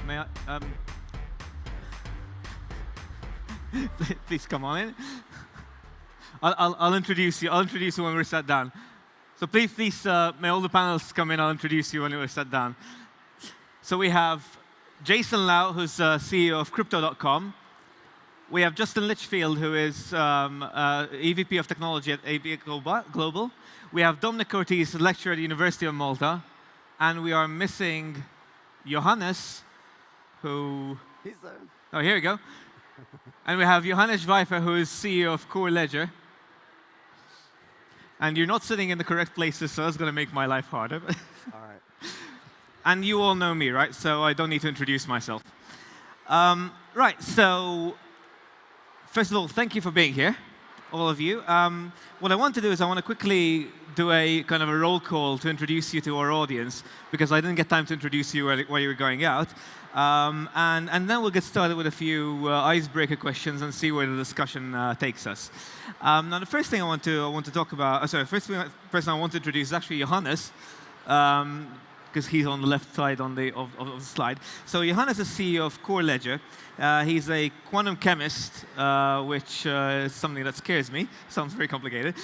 may I? Please come on in. I'll introduce you. I'll introduce you when we're sat down. So please, may all the panelists come in. I'll introduce you when we're sat down. So we have Jason Lau, who's CEO of Crypto.com. We have Justin Litchfield, who is EVP of Technology at AB Global. We have Dominic Cortis, lecturer at the University of Malta. And we are missing Johannes, who... He's there. Oh, here we go. And we have Johannes Schweifer, who is CEO of CoreLedger. And you're not sitting in the correct places, so that's going to make my life harder. All right. And you all know me, right? So I don't need to introduce myself. Right, so first of all, thank you for being here, all of you. What I want to do is I want to quickly do a kind of a roll call to introduce you to our audience, because I didn't get time to introduce you while you were going out. And then we'll get started with a few icebreaker questions and see where the discussion takes us. Now, the first thing I want to talk about, first person I want to introduce is actually Johannes, because he's on the left side of the slide. So Johannes is CEO of CoreLedger. He's a quantum chemist, which is something that scares me. Sounds very complicated.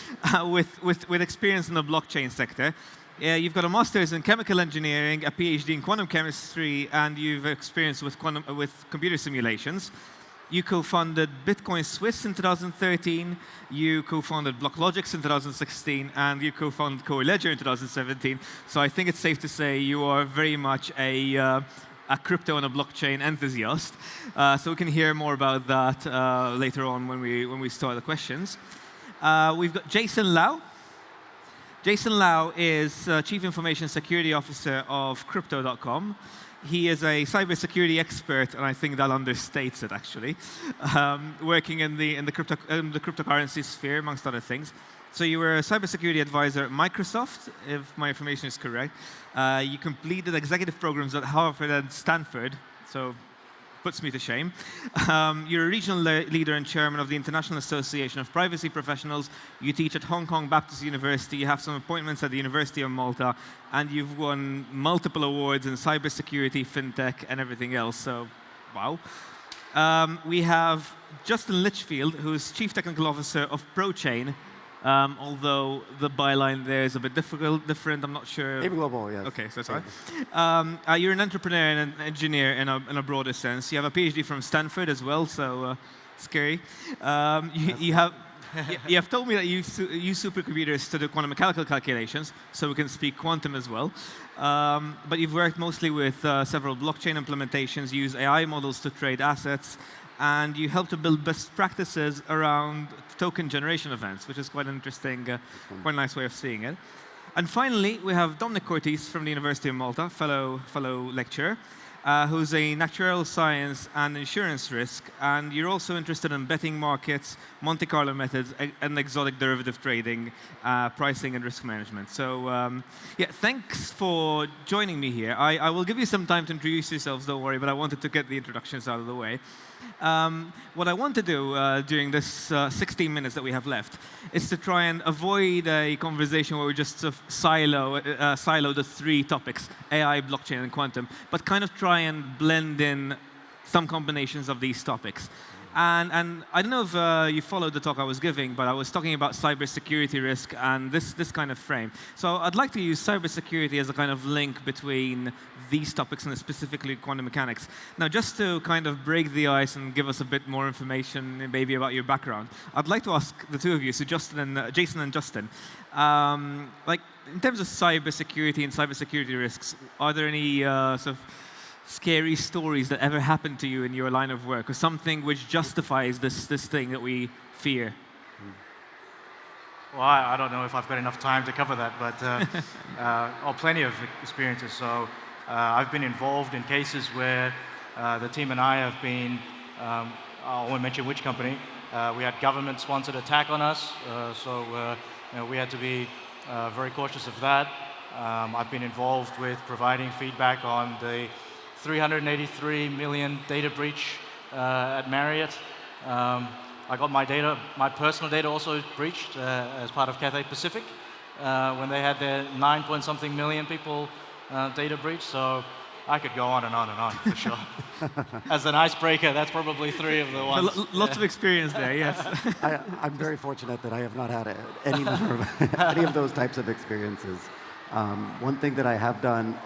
With experience in the blockchain sector. You've got a master's in chemical engineering, a PhD in quantum chemistry, and you've experienced with computer simulations. You co-founded Bitcoin Swiss in 2013. You co-founded BlockLogix in 2016, and you co-founded CoreLedger in 2017. So I think it's safe to say you are very much a crypto and a blockchain enthusiast. So we can hear more about that later on when we start the questions. We've got Jason Lau. Jason Lau is Chief Information Security Officer of Crypto.com. He is a cybersecurity expert, and I think that understates it, actually, working in the cryptocurrency sphere, amongst other things. So you were a cybersecurity advisor at Microsoft, if my information is correct. You completed executive programs at Harvard and Stanford, so puts me to shame. You're a regional leader and chairman of the International Association of Privacy Professionals. You teach at Hong Kong Baptist University. You have some appointments at the University of Malta. And you've won multiple awards in cybersecurity, fintech, and everything else. So, wow. We have Justin Litchfield, who's Chief Technical Officer of ProChain. Although the byline there is a bit different, I'm not sure. AB Global, yes. Okay, so sorry. You're an entrepreneur and an engineer in a broader sense. You have a PhD from Stanford as well, so scary. You have told me that you use supercomputers to do quantum mechanical calculations, so we can speak quantum as well. But you've worked mostly with several blockchain implementations, use AI models to trade assets, and you help to build best practices around token generation events, which is quite an interesting, quite a nice way of seeing it. And finally, we have Dominic Cortis from the University of Malta, fellow lecturer, who's a natural science and insurance risk, and you're also interested in betting markets, Monte Carlo methods, and exotic derivative trading, pricing, and risk management. So, yeah, thanks for joining me here. I will give you some time to introduce yourselves, don't worry, but I wanted to get the introductions out of the way. What I want to do during this 16 minutes that we have left is to try and avoid a conversation where we just sort of silo the three topics, AI, blockchain, and quantum, but kind of try and blend in some combinations of these topics. And I don't know if you followed the talk I was giving, but I was talking about cybersecurity risk and this kind of frame. So I'd like to use cybersecurity as a kind of link between these topics and specifically quantum mechanics. Now, just to kind of break the ice and give us a bit more information maybe about your background, I'd like to ask the two of you, so Jason and Justin, like in terms of cybersecurity and cybersecurity risks, are there any sort of scary stories that ever happened to you in your line of work, or something which justifies this thing that we fear? Well, I don't know if I've got enough time to cover that, but plenty of experiences. So I've been involved in cases where the team and I have been, I won't mention which company, we had government-sponsored attack on us, so we had to be very cautious of that. I've been involved with providing feedback on the 383 million data breach at Marriott. I got my personal data also breached as part of Cathay Pacific when they had their 9 point something million people data breach. So I could go on and on and on, for sure. As an icebreaker, that's probably 3 of the ones. Lots of experience there, yes. I'm very fortunate that I have not had any of those types of experiences. One thing that I have done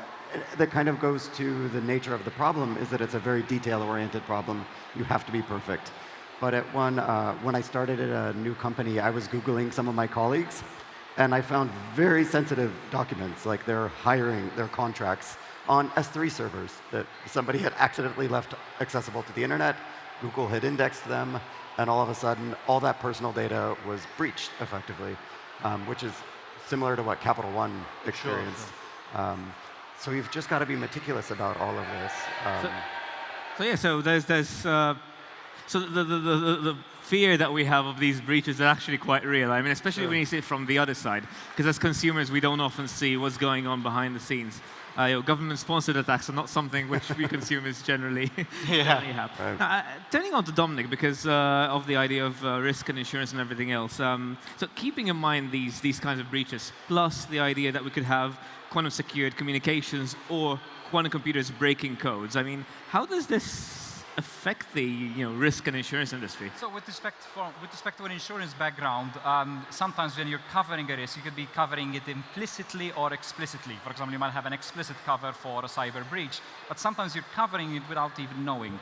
that kind of goes to the nature of the problem is that it's a very detail-oriented problem. You have to be perfect. But when I started at a new company, I was Googling some of my colleagues, and I found very sensitive documents, like their hiring, their contracts, on S3 servers that somebody had accidentally left accessible to the internet. Google had indexed them, and all of a sudden, all that personal data was breached effectively, which is similar to what Capital One experienced. Sure. So you've just got to be meticulous about all of this. So the fear that we have of these breaches is actually quite real. I mean, especially when you see it from the other side, because as consumers, we don't often see what's going on behind the scenes. Government-sponsored attacks are not something which we consumers generally have. Right. Now, turning on to Dominic, because of the idea of risk and insurance and everything else. So keeping in mind these kinds of breaches, plus the idea that we could have quantum-secured communications or quantum computers breaking codes. I mean, how does this affect the risk and insurance industry? So with respect to an insurance background, sometimes when you're covering a risk, you could be covering it implicitly or explicitly. For example, you might have an explicit cover for a cyber breach, but sometimes you're covering it without even knowing.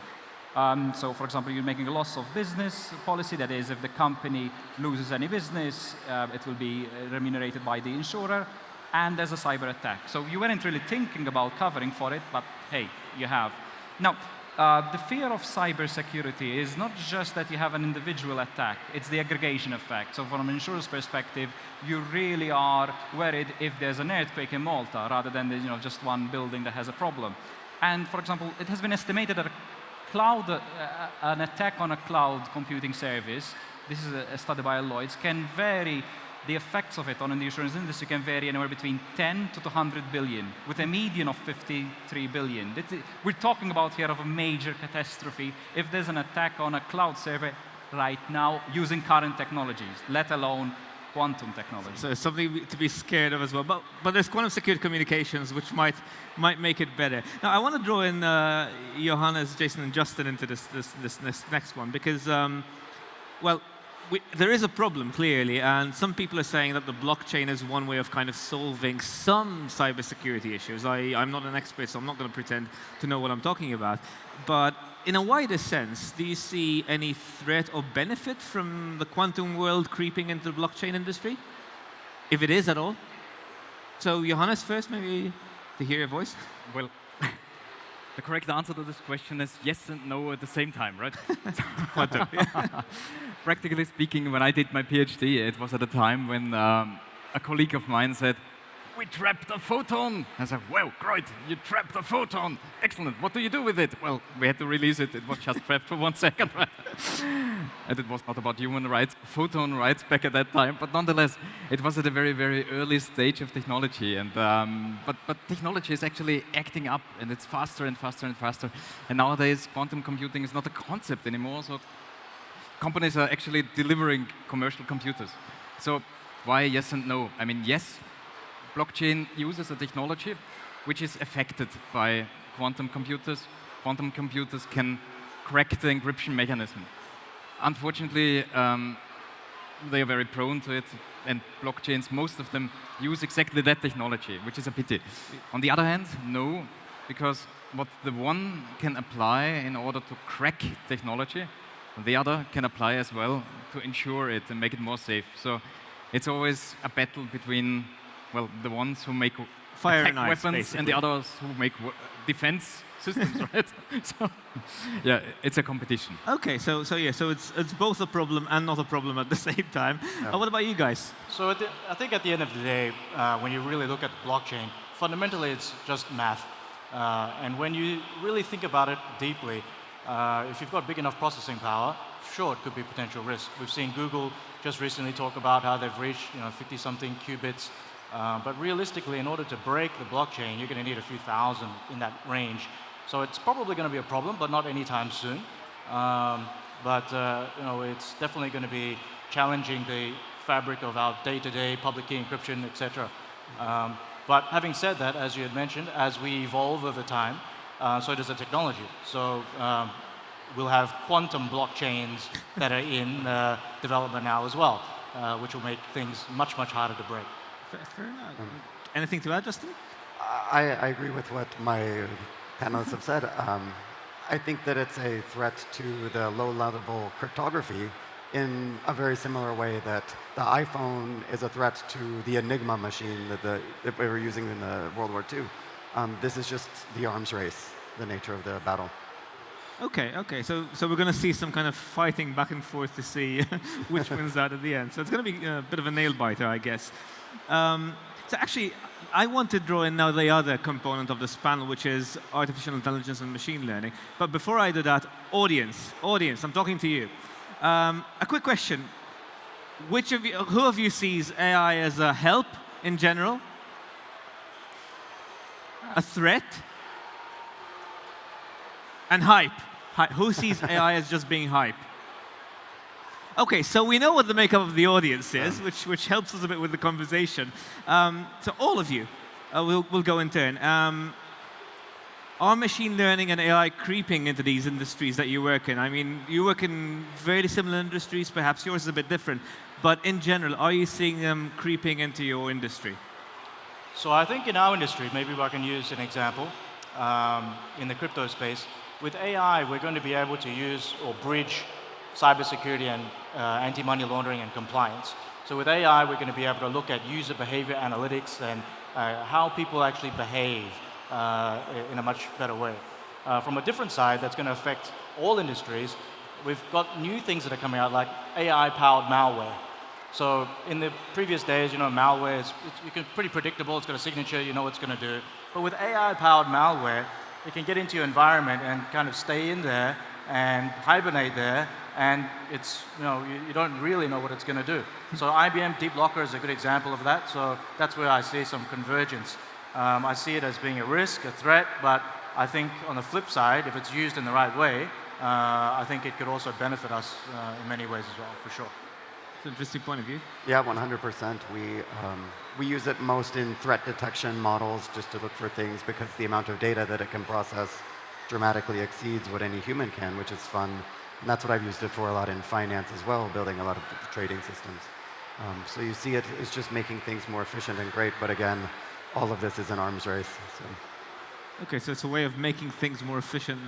So for example, you're making a loss of business policy. That is, if the company loses any business, it will be remunerated by the insurer, and there's a cyber attack. So you weren't really thinking about covering for it, but hey, you have. Now, the fear of cybersecurity is not just that you have an individual attack, it's the aggregation effect. So from an insurer's perspective, you really are worried if there's an earthquake in Malta rather than just one building that has a problem. And for example, it has been estimated that an attack on a cloud computing service, this is a study by Lloyd's, can vary. The effects of it on the insurance industry can vary anywhere between 10 to 200 billion, with a median of 53 billion. We're talking about here of a major catastrophe if there's an attack on a cloud server right now using current technologies, let alone quantum technology. So it's something to be scared of as well. But there's quantum secured communications, which might make it better. Now, I want to draw in Johannes, Jason, and Justin into this next one, because, there is a problem, clearly, and some people are saying that the blockchain is one way of kind of solving some cybersecurity issues. I'm not an expert, so I'm not going to pretend to know what I'm talking about. But in a wider sense, do you see any threat or benefit from the quantum world creeping into the blockchain industry? If it is at all? So Johannes first, maybe to hear your voice. Well, the correct answer to this question is yes and no at the same time, right? Quantum. Practically speaking, when I did my PhD, it was at a time when a colleague of mine said, "We trapped a photon." I said, "Well, great, you trapped a photon. Excellent. What do you do with it?" Well, we had to release it. It was just trapped for 1 second, right? And it was not about human rights, photon rights back at that time. But nonetheless, it was at a very, very early stage of technology. And but technology is actually acting up, and it's faster and faster and faster. And nowadays, quantum computing is not a concept anymore. So companies are actually delivering commercial computers. So why yes and no? I mean, yes, blockchain uses a technology which is affected by quantum computers. Quantum computers can crack the encryption mechanism. Unfortunately, they are very prone to it, and blockchains, most of them, use exactly that technology, which is a pity. On the other hand, no, because what the one can apply in order to crack technology, the other can apply as well to ensure it and make it more safe. So it's always a battle between, well, the ones who make fire attack and ice, weapons basically, and the others who make defense systems, right? So, yeah, it's a competition. Okay, so it's both a problem and not a problem at the same time. Yeah. What about you guys? So I think at the end of the day, when you really look at blockchain, fundamentally it's just math. And when you really think about it deeply, if you've got big enough processing power, sure, it could be potential risk. We've seen Google just recently talk about how they've reached 50-something qubits. But realistically, in order to break the blockchain, you're going to need a few thousand in that range. So it's probably going to be a problem, but not anytime soon. It's definitely going to be challenging the fabric of our day-to-day public key encryption, etc. But having said that, as you had mentioned, as we evolve over time, so does the technology. So we'll have quantum blockchains that are in development now as well, which will make things much, much harder to break. Fair enough. Anything to add, Justin? I agree with what my panelists have said. I think that it's a threat to the low-level cryptography in a very similar way that the iPhone is a threat to the Enigma machine that we were using in the World War II. This is just the arms race, the nature of the battle. Okay. So we're going to see some kind of fighting back and forth to see which wins out at the end. So it's going to be a bit of a nail-biter, I guess. So actually, I want to draw in now the other component of this panel, which is artificial intelligence and machine learning. But before I do that, audience, I'm talking to you. A quick question. Who of you sees AI as a help in general? A threat? And hype. Who sees AI as just being hype? Okay, so we know what the makeup of the audience is, which helps us a bit with the conversation. So all of you, we'll go in turn. Are machine learning and AI creeping into these industries that you work in? I mean, you work in very similar industries, perhaps yours is a bit different, but in general, are you seeing them creeping into your industry? So I think in our industry, maybe I can use an example, in the crypto space, with AI, we're going to be able to use or bridge cybersecurity and anti-money laundering and compliance. So with AI, we're going to be able to look at user behavior analytics and how people actually behave in a much better way. From a different side, that's going to affect all industries. We've got new things that are coming out, like AI-powered malware. So in the previous days, malware is pretty predictable. It's got a signature, you know what it's going to do. But with AI-powered malware, it can get into your environment and kind of stay in there and hibernate there, and it's, you don't really know what it's going to do. So IBM Deep Locker is a good example of that. So that's where I see some convergence. I see it as being a risk, a threat, but I think on the flip side, if it's used in the right way, I think it could also benefit us in many ways as well, for sure. It's an interesting point of view. Yeah, 100%. We use it most in threat detection models just to look for things because the amount of data that it can process dramatically exceeds what any human can, which is fun. And that's what I've used it for a lot in finance as well, building a lot of the trading systems. So you see it is just making things more efficient and great, but again, all of this is an arms race. So. Okay, so it's a way of making things more efficient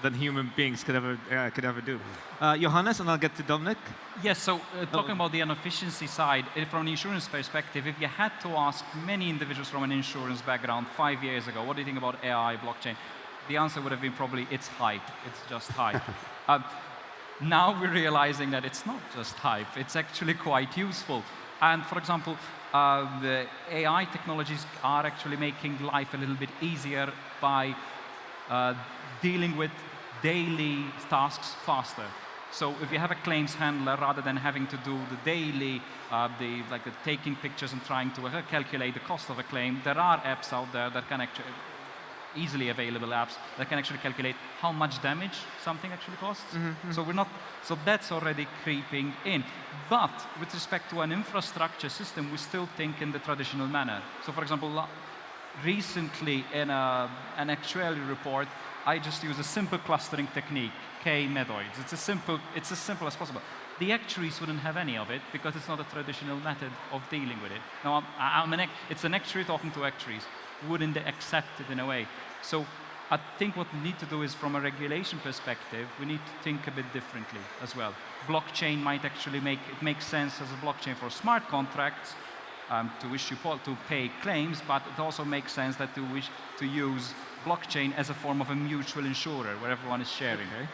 than human beings could ever do. Johannes, and I'll get to Dominic. Yes, so talking about the inefficiency side, from an insurance perspective, if you had to ask many individuals from an insurance background 5 years ago, what do you think about AI, blockchain? The answer would have been probably, it's hype. It's just hype. Now we're realizing that it's not just hype. It's actually quite useful. And for example, the AI technologies are actually making life a little bit easier by dealing with daily tasks faster. So if you have a claims handler, rather than having to do the daily, taking pictures and trying to calculate the cost of a claim, there are apps out there that can actually, easily available apps that can actually calculate how much damage something actually costs. So that's already creeping in. But with respect to an infrastructure system, we still think in the traditional manner. So for example, recently in an actuary report, I just use a simple clustering technique, K-medoids. It's as simple as possible. The actuaries wouldn't have any of it because it's not a traditional method of dealing with it. Now, it's an actuary talking to actuaries. Wouldn't they accept it in a way? So I think what we need to do is, from a regulation perspective, we need to think a bit differently as well. Blockchain might actually make sense as a blockchain for smart contracts to pay claims, but it also makes sense that to use blockchain as a form of a mutual insurer where everyone is sharing. Okay.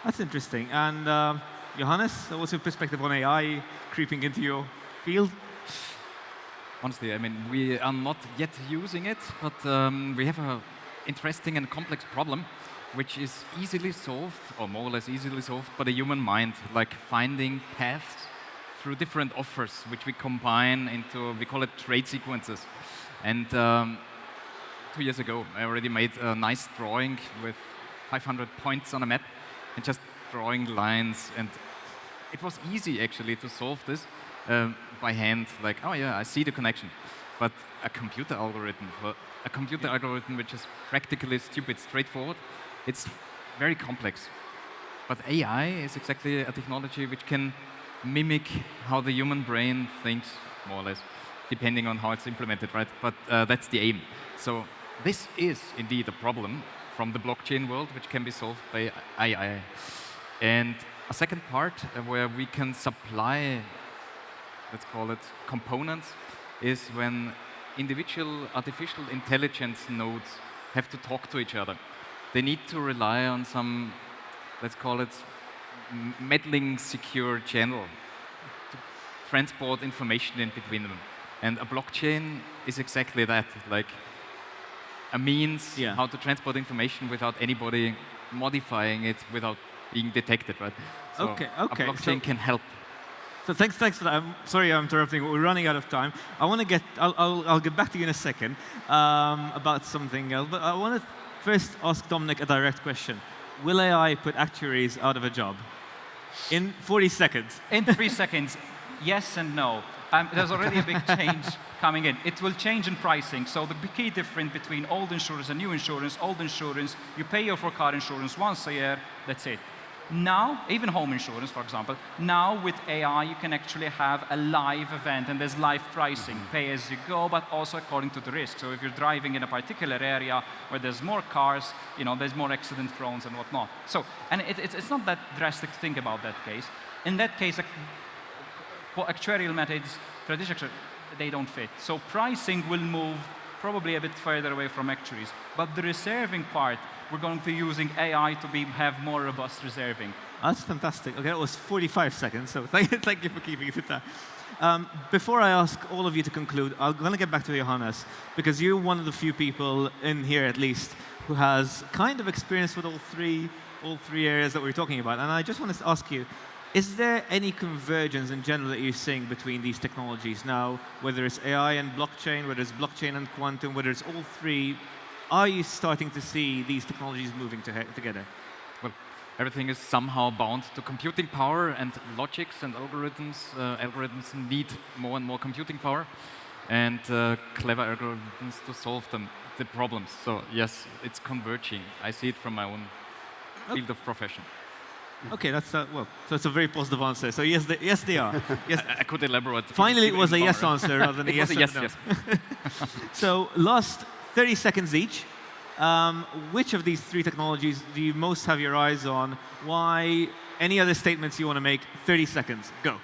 That's interesting. And Johannes, what's your perspective on AI creeping into your field? Honestly, I mean, we are not yet using it, but we have an interesting and complex problem, which is easily solved, or more or less easily solved, by the human mind, like finding paths through different offers, which we combine into, we call it trade sequences. And 2 years ago, I already made a nice drawing with 500 points on a map, and just drawing lines, and it was easy actually to solve this. By hand, like, oh yeah, I see the connection. But a computer algorithm, which is practically stupid, straightforward, it's very complex. But AI is exactly a technology which can mimic how the human brain thinks, more or less, depending on how it's implemented, right? But that's the aim. So this is indeed a problem from the blockchain world, which can be solved by AI. And a second part where we can supply, let's call it components, is when individual artificial intelligence nodes have to talk to each other. They need to rely on some, let's call it, meddling secure channel to transport information in between them. And a blockchain is exactly that, like a means how to transport information without anybody modifying it without being detected, right? So a blockchain can help. So thanks for that. I'm sorry I'm interrupting, but we're running out of time. I'll get back to you in a second about something else, but I want to first ask Dominic a direct question. Will AI put actuaries out of a job? In 40 seconds. In 3 seconds, yes and no. There's already a big change coming in. It will change in pricing. So the key difference between old insurance and new insurance, old insurance, you pay for car insurance once a year, that's it. Now, even home insurance, for example, now with AI, you can actually have a live event, and there's live pricing, pay as you go, but also according to the risk. So if you're driving in a particular area where there's more cars, there's more accident prone and whatnot. So, and it's not that drastic to think about that case. In that case, actuarial methods, traditional, they don't fit. So pricing will move probably a bit further away from actuaries. But the reserving part, we're going to be using AI to have more robust reserving. That's fantastic. Okay, that was 45 seconds, so thank you for keeping it at that. Before I ask all of you to conclude, I'm going to get back to Johannes, because you're one of the few people in here, at least, who has kind of experience with all three areas that we're talking about. And I just wanted to ask you, is there any convergence in general that you're seeing between these technologies now, whether it's AI and blockchain, whether it's blockchain and quantum, whether it's all three? Are you starting to see these technologies moving together? Well, everything is somehow bound to computing power, and logics and algorithms. Algorithms need more and more computing power, and clever algorithms to solve the problems. So yes, it's converging. I see it from my own field of profession. Okay, that's so it's a very positive answer. So yes, they are. Yes, I could elaborate. Finally, it was a yes answer rather than a yes. Yes. So last 30 seconds each. Which of these three technologies do you most have your eyes on? Why? Any other statements you want to make? 30 seconds. Go.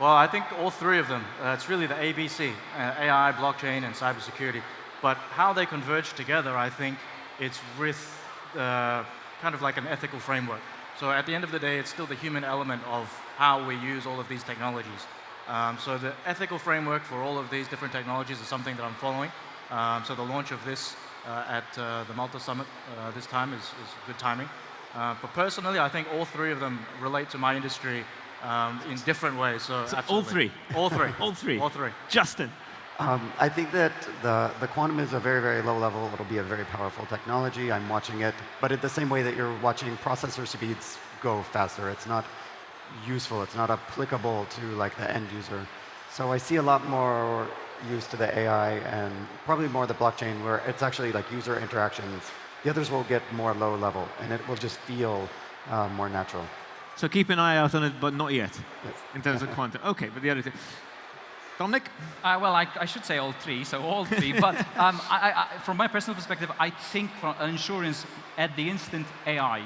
Well, I think all three of them. It's really the ABC, AI, blockchain, and cybersecurity. But how they converge together, I think it's with kind of like an ethical framework. So at the end of the day, it's still the human element of how we use all of these technologies. So the ethical framework for all of these different technologies is something that I'm following. So the launch of this at the Malta summit this time is good timing. But personally, I think all three of them relate to my industry in different ways. So all three? All three. All three? All three. Justin? I think that the quantum is a very, very low level. It'll be a very powerful technology. I'm watching it. But in the same way that you're watching processor speeds go faster, it's not useful. It's not applicable to like the end user. So I see a lot more use to the AI and probably more the blockchain, where it's actually like user interactions. The others will get more low level, and it will just feel more natural. So keep an eye out on it, but not yet, Yes. in terms of quantum. Okay, but the other two. Dominic? Well, I should say all three, so all three. But from my personal perspective, I think for insurance at the instant AI.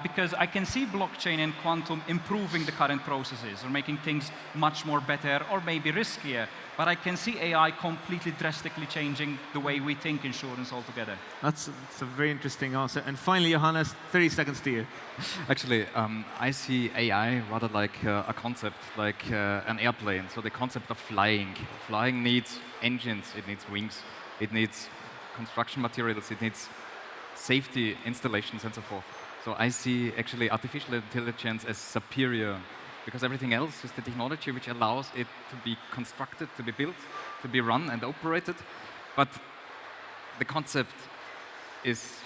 Because I can see blockchain and quantum improving the current processes or making things much more better or maybe riskier. But I can see AI completely drastically changing the way we think insurance altogether. That's a very interesting answer. And finally, Johannes, 30 seconds to you. Actually, I see AI rather like a concept, like an airplane. So the concept of flying. Flying needs engines, it needs wings, it needs construction materials, it needs safety installations and so forth. So I see actually artificial intelligence as superior, because everything else is the technology which allows it to be constructed, to be built, to be run and operated. But the concept is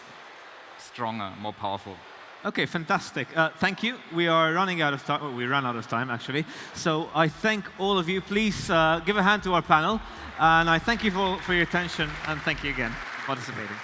stronger, more powerful. Okay, fantastic. Thank you. We are running out of time. Well, we ran out of time, actually. So I thank all of you. Please give a hand to our panel. And I thank you for your attention, and thank you again for participating.